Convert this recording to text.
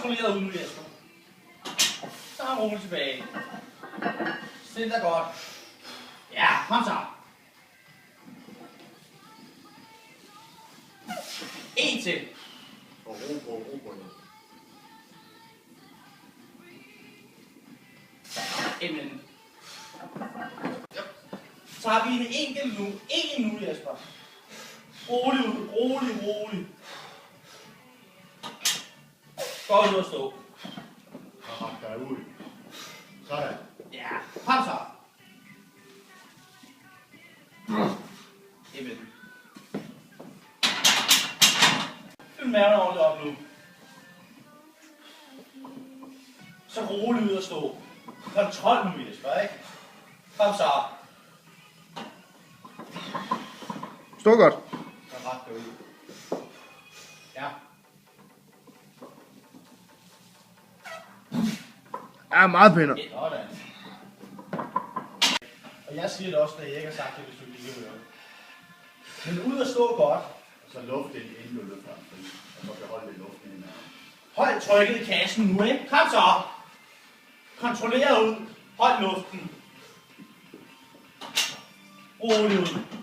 kontrolleret ud nu, Jesper. Så roligt tilbage. Stil dig godt. Ja, kom så. En til. Og ro på det. Jamen. Så har vi en enkelt nu. En nu, Jesper. Rolig ud, rolig. Godt ud at stå. Og ret dig ud. Sådan. Ja, kom så. Jamen. Fyld maven ordentligt op nu. Så rolig ud at stå. Kontrol nu, Jesper, ikke? Kom så. Stå godt. Så ret dig ud. Ja. Ja, meget pænere. Sådan. Og jeg siger det også, da jeg ikke har sagt det, hvis du ikke hører det. Men ud at stå godt. Og så luft den inden du løfter den fri. Og så behold det luften i maven. Hold trykket i kassen nu, ikke? Kom så. Kontroller ud. Hold luften. Rolig ud.